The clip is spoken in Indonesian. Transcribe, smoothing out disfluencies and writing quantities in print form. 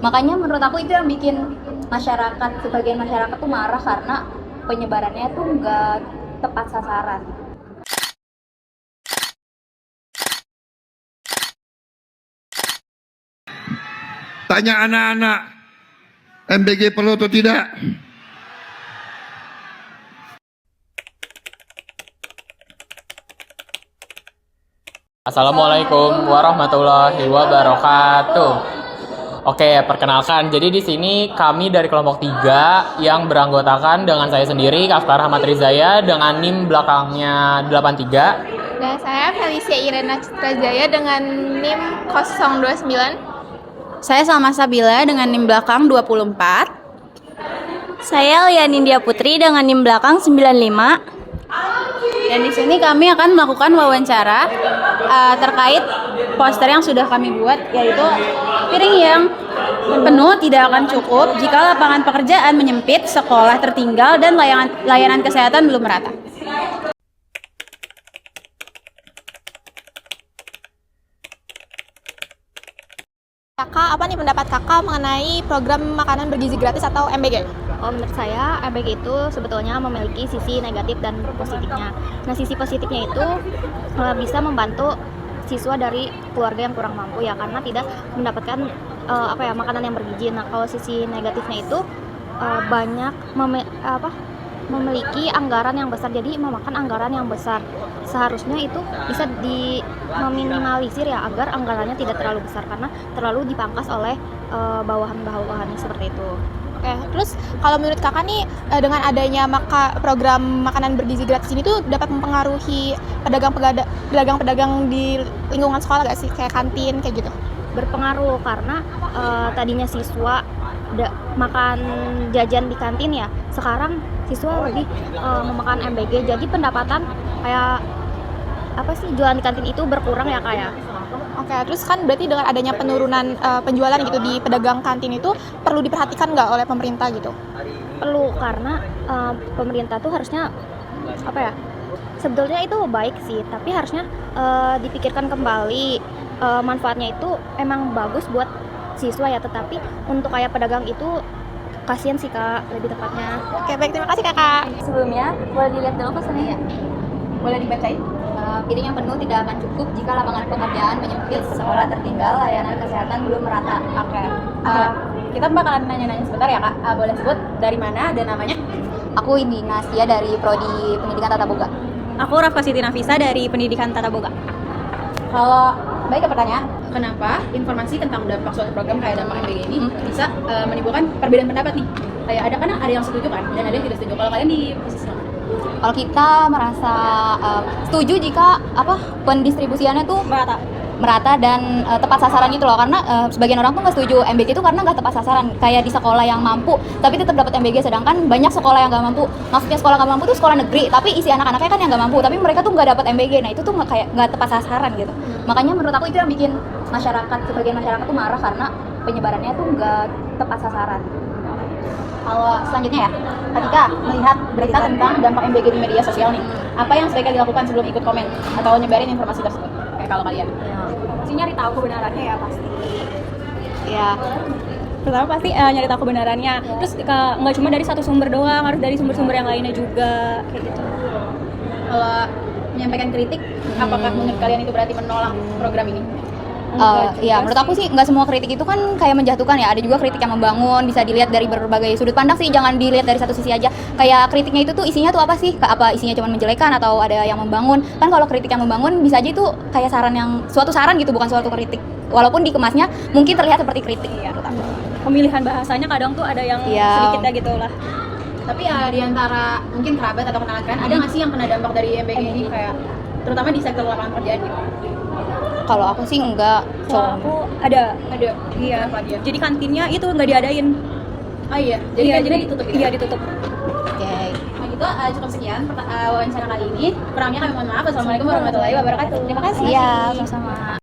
Makanya menurut aku itu yang bikin sebagian masyarakat tuh marah karena penyebarannya tuh nggak tepat sasaran. Tanya anak-anak, MBG perlu atau tidak? Assalamualaikum warahmatullahi wabarakatuh. Oke, perkenalkan. Jadi di sini kami dari kelompok 3 yang beranggotakan dengan saya sendiri, Kaftar Ahmad Rizaya, dengan NIM belakangnya 83. Dan saya Felicia Irena Citrajaya dengan NIM 029. Saya Salma Sabila dengan NIM belakang 24. Saya Lianindia Putri dengan NIM belakang 95. Dan di sini kami akan melakukan wawancara terkait poster yang sudah kami buat, yaitu piring yang penuh tidak akan cukup jika lapangan pekerjaan menyempit, sekolah tertinggal, dan layanan kesehatan belum merata. Kakak, apa nih pendapat kakak mengenai program makanan bergizi gratis atau MBG? Menurut saya, MBG itu sebetulnya memiliki sisi negatif dan positifnya. Nah, sisi positifnya itu bisa membantu siswa dari keluarga yang kurang mampu ya, karena tidak mendapatkan makanan yang bergizi. Nah, kalau sisi negatifnya itu banyak memiliki anggaran yang besar, jadi memakan anggaran yang besar. Seharusnya itu bisa meminimalisir ya, agar anggarannya tidak terlalu besar karena terlalu dipangkas oleh bawahan-bawahannya seperti itu. Oke, terus kalau menurut kakak nih dengan adanya program makanan bergizi gratis ini tuh dapat mempengaruhi pedagang-pedagang di lingkungan sekolah gak sih? Kayak kantin, kayak gitu? Berpengaruh karena tadinya siswa makan jajan di kantin ya, sekarang siswa lebih memakan MBG, jadi pendapatan kayak jualan di kantin itu berkurang ya kayak. Oke, terus kan berarti dengan adanya penurunan penjualan gitu di pedagang kantin itu perlu diperhatikan nggak oleh pemerintah gitu? Perlu, karena pemerintah tuh harusnya sebetulnya itu baik sih, tapi harusnya dipikirkan kembali. Manfaatnya itu emang bagus buat siswa ya, tetapi untuk kayak pedagang itu kasihan sih Kak, lebih tepatnya. Oke, baik, terima kasih kakak. Sebelumnya, boleh dilihat dulu pesannya ya? Boleh dibacain? Piring yang penuh tidak akan cukup jika lapangan pekerjaan menyempit, sekolah tertinggal, layanan kesehatan belum merata. Oke. Kita bakalan nanya-nanya sebentar ya Kak. Boleh sebut dari mana dan namanya? Aku Indi Nastia dari Prodi Pendidikan Tata Boga. Aku Rafka Siti Nafisa dari Pendidikan Tata Boga. Kalau baik ke pertanyaan, kenapa informasi tentang dampak suatu program kayak dampak MBG ini bisa menimbulkan perbedaan pendapat nih? Kayak ada yang setuju kan, dan ada yang tidak setuju. Kalau kalian di posisi mana? Kalau kita merasa setuju jika pendistribusiannya tuh merata dan tepat sasaran gitu loh, karena sebagian orang tuh nggak setuju MBG itu karena nggak tepat sasaran, kayak di sekolah yang mampu tapi tetap dapat MBG, sedangkan banyak sekolah yang nggak mampu. Maksudnya sekolah nggak mampu tuh sekolah negeri tapi isi anak-anaknya kan yang nggak mampu, tapi mereka tuh nggak dapat MBG. Nah itu tuh kayak nggak tepat sasaran gitu. Makanya menurut aku itu yang bikin sebagian masyarakat tuh marah karena penyebarannya tuh nggak tepat sasaran. Kalau selanjutnya ya, ketika melihat berita tentang dampak MBG di media sosial nih, apa yang sebaiknya dilakukan sebelum ikut komen atau nyebarin informasi tersebut? Kayak kalau kalian? Pasti nyari tahu kebenarannya ya pasti. Ya, Pertama pasti nyari tahu kebenarannya. Terus nggak cuma dari satu sumber doang, harus dari sumber-sumber yang lainnya juga kayak gitu. Kalau menyampaikan kritik, apakah menurut kalian itu berarti menolak program ini? ya menurut aku sih nggak semua kritik itu kan kayak menjatuhkan ya, ada juga kritik yang membangun, bisa dilihat dari berbagai sudut pandang sih, jangan dilihat dari satu sisi aja. Kayak kritiknya itu tuh isinya tuh apa sih, apa isinya cuma menjelekan atau ada yang membangun. Kan kalau kritik yang membangun bisa aja itu kayak suatu saran gitu, bukan suatu kritik, walaupun dikemasnya mungkin terlihat seperti kritik ya. Pemilihan bahasanya kadang tuh ada yang sedikit ya gitu lah. Tapi ya di antara mungkin kerabat atau kenalan kalian, ada nggak sih yang kena dampak dari MBG ini, kayak terutama di sektor lapangan pekerjaan gitu? Kalau aku sih enggak. Kalau aku ada. Iya. Kenapa dia? Jadi kantinnya itu nggak diadain. Oh iya, jadi ditutup gitu? Iya, ditutup. Oke. Nah gitu, cukup sekian wawancara kali ini. Kurangnya kami mohon maaf. Wassalamualaikum warahmatullahi wabarakatuh. Terima kasih. Iya, sama-sama.